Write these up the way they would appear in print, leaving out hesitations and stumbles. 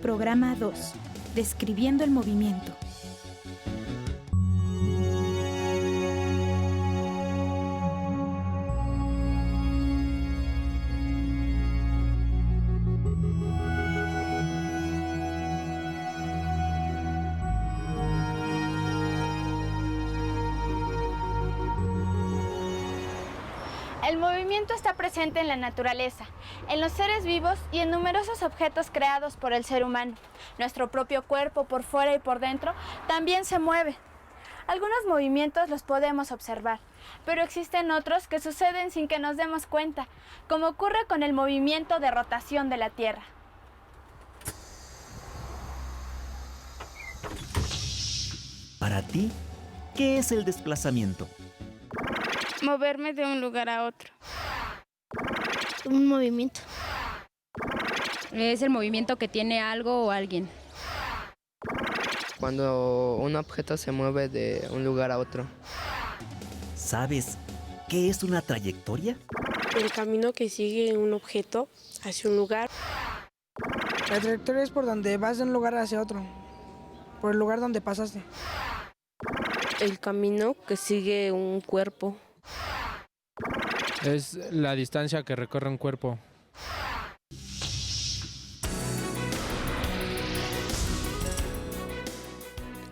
Programa 2. Describiendo el movimiento. El movimiento está presente en la naturaleza, en los seres vivos y en numerosos objetos creados por el ser humano. Nuestro propio cuerpo, por fuera y por dentro, también se mueve. Algunos movimientos los podemos observar, pero existen otros que suceden sin que nos demos cuenta, como ocurre con el movimiento de rotación de la Tierra. Para ti, ¿qué es el desplazamiento? Moverme de un lugar a otro. Un movimiento. Es el movimiento que tiene algo o alguien. Cuando un objeto se mueve de un lugar a otro. ¿Sabes qué es una trayectoria? El camino que sigue un objeto hacia un lugar. La trayectoria es por donde vas de un lugar hacia otro, por el lugar donde pasaste. El camino que sigue un cuerpo. Es la distancia que recorre un cuerpo.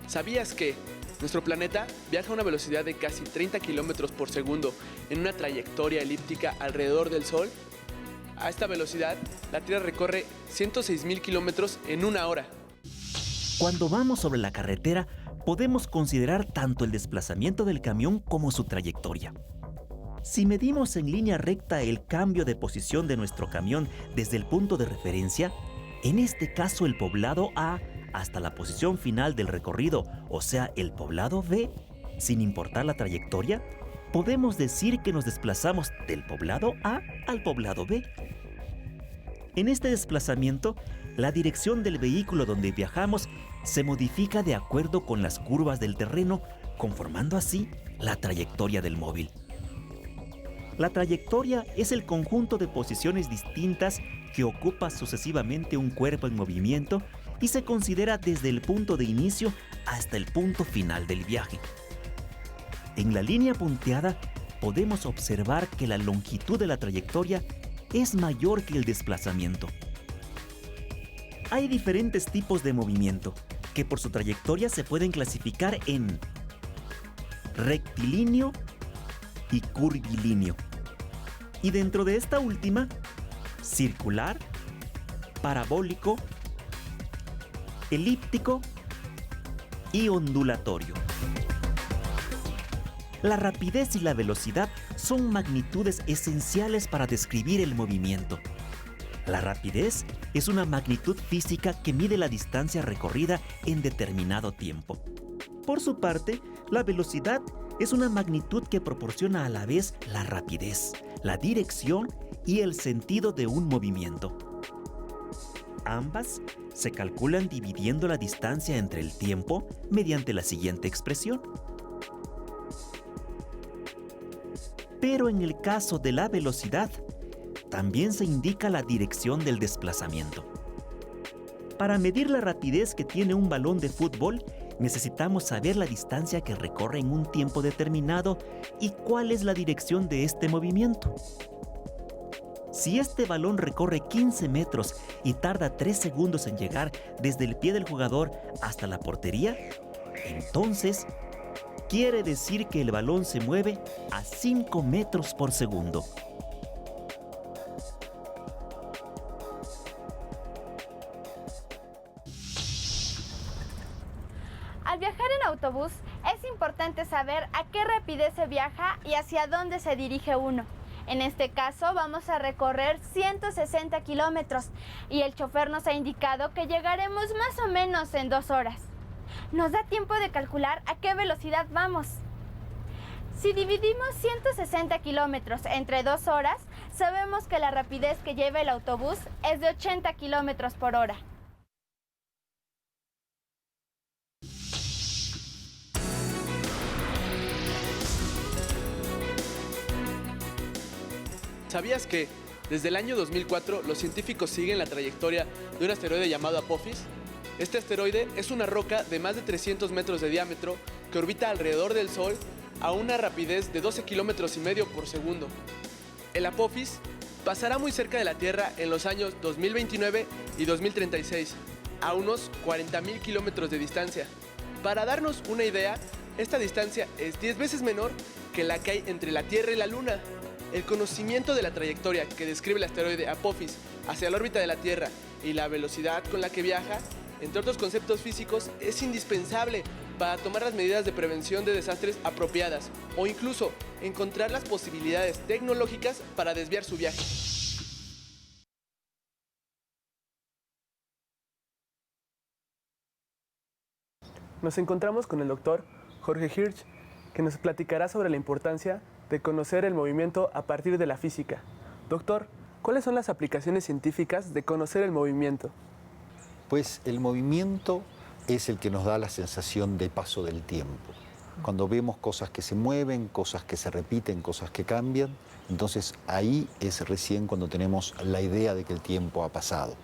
¿Sabías que nuestro planeta viaja a una velocidad de casi 30 kilómetros por segundo en una trayectoria elíptica alrededor del Sol? A esta velocidad, la Tierra recorre 106.000 kilómetros en una hora. Cuando vamos sobre la carretera, podemos considerar tanto el desplazamiento del camión como su trayectoria. Si medimos en línea recta el cambio de posición de nuestro camión desde el punto de referencia, en este caso el poblado A, hasta la posición final del recorrido, o sea, el poblado B, sin importar la trayectoria, podemos decir que nos desplazamos del poblado A al poblado B. En este desplazamiento, la dirección del vehículo donde viajamos se modifica de acuerdo con las curvas del terreno, conformando así la trayectoria del móvil. La trayectoria es el conjunto de posiciones distintas que ocupa sucesivamente un cuerpo en movimiento y se considera desde el punto de inicio hasta el punto final del viaje. En la línea punteada podemos observar que la longitud de la trayectoria es mayor que el desplazamiento. Hay diferentes tipos de movimiento que por su trayectoria se pueden clasificar en rectilíneo y curvilíneo. Y dentro de esta última, circular, parabólico, elíptico y ondulatorio. La rapidez y la velocidad son magnitudes esenciales para describir el movimiento. La rapidez es una magnitud física que mide la distancia recorrida en determinado tiempo. Por su parte, la velocidad es una magnitud que proporciona a la vez la rapidez, la dirección y el sentido de un movimiento. Ambas se calculan dividiendo la distancia entre el tiempo mediante la siguiente expresión. Pero en el caso de la velocidad, también se indica la dirección del desplazamiento. Para medir la rapidez que tiene un balón de fútbol, necesitamos saber la distancia que recorre en un tiempo determinado y cuál es la dirección de este movimiento. Si este balón recorre 15 metros y tarda 3 segundos en llegar desde el pie del jugador hasta la portería, entonces quiere decir que el balón se mueve a 5 metros por segundo. Al viajar en autobús, es importante saber a qué rapidez se viaja y hacia dónde se dirige uno. En este caso, vamos a recorrer 160 kilómetros y el chofer nos ha indicado que llegaremos más o menos en 2 horas. Nos da tiempo de calcular a qué velocidad vamos. Si dividimos 160 kilómetros entre 2 horas, sabemos que la rapidez que lleva el autobús es de 80 kilómetros por hora. ¿Sabías que Desde el año 2004, los científicos siguen la trayectoria de un asteroide llamado Apophis. Este asteroide es una roca de más de 300 metros de diámetro que orbita alrededor del Sol a una rapidez de 12 kilómetros y medio por segundo. El Apophis pasará muy cerca de la Tierra en los años 2029 y 2036, a unos 40.000 kilómetros de distancia. Para darnos una idea, esta distancia es 10 veces menor que la que hay entre la Tierra y la Luna. El conocimiento de la trayectoria que describe el asteroide Apophis hacia la órbita de la Tierra y la velocidad con la que viaja, entre otros conceptos físicos, es indispensable para tomar las medidas de prevención de desastres apropiadas o incluso encontrar las posibilidades tecnológicas para desviar su viaje. Nos encontramos con el doctor Jorge Hirsch, que nos platicará sobre la importancia de conocer el movimiento a partir de la física. Doctor, ¿cuáles son las aplicaciones científicas de conocer el movimiento? Pues el movimiento es el que nos da la sensación de paso del tiempo. Cuando vemos cosas que se mueven, cosas que se repiten, cosas que cambian, entonces ahí es recién cuando tenemos la idea de que el tiempo ha pasado.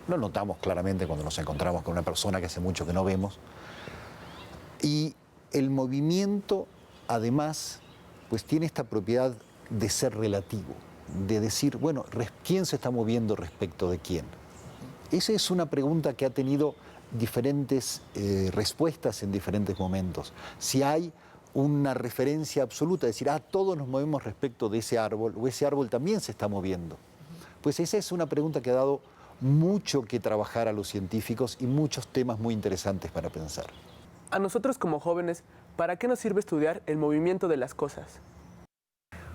Lo notamos claramente cuando nos encontramos con una persona que hace mucho que no vemos. Y el movimiento, además, pues tiene esta propiedad de ser relativo, de decir, bueno, ¿quién se está moviendo respecto de quién? Esa es una pregunta que ha tenido diferentes respuestas en diferentes momentos. Si hay una referencia absoluta, decir, todos nos movemos respecto de ese árbol, o ese árbol también se está moviendo. Pues esa es una pregunta que ha dado mucho que trabajar a los científicos y muchos temas muy interesantes para pensar. A nosotros como jóvenes, ¿para qué nos sirve estudiar el movimiento de las cosas?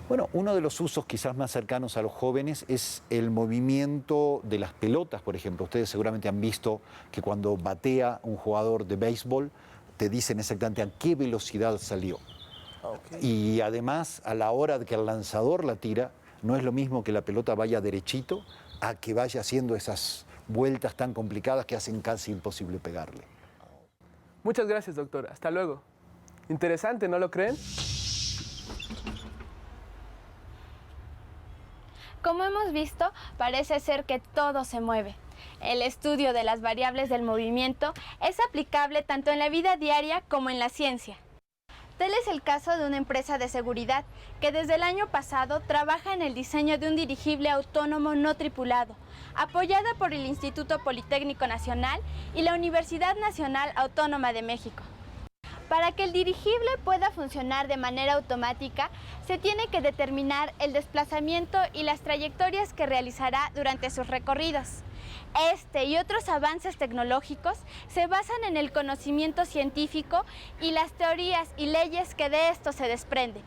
Bueno, uno de los usos quizás más cercanos a los jóvenes es el movimiento de las pelotas, por ejemplo. Ustedes seguramente han visto que cuando batea un jugador de béisbol, te dicen exactamente a qué velocidad salió. Okay. Y además, a la hora de que el lanzador la tira, no es lo mismo que la pelota vaya derechito a que vaya haciendo esas vueltas tan complicadas que hacen casi imposible pegarle. Muchas gracias, doctor. Hasta luego. Interesante, ¿no lo creen? Como hemos visto, parece ser que todo se mueve. El estudio de las variables del movimiento es aplicable tanto en la vida diaria como en la ciencia. Tal es el caso de una empresa de seguridad que desde el año pasado trabaja en el diseño de un dirigible autónomo no tripulado, apoyada por el Instituto Politécnico Nacional y la Universidad Nacional Autónoma de México. Para que el dirigible pueda funcionar de manera automática, se tiene que determinar el desplazamiento y las trayectorias que realizará durante sus recorridos. Este y otros avances tecnológicos se basan en el conocimiento científico y las teorías y leyes que de esto se desprenden.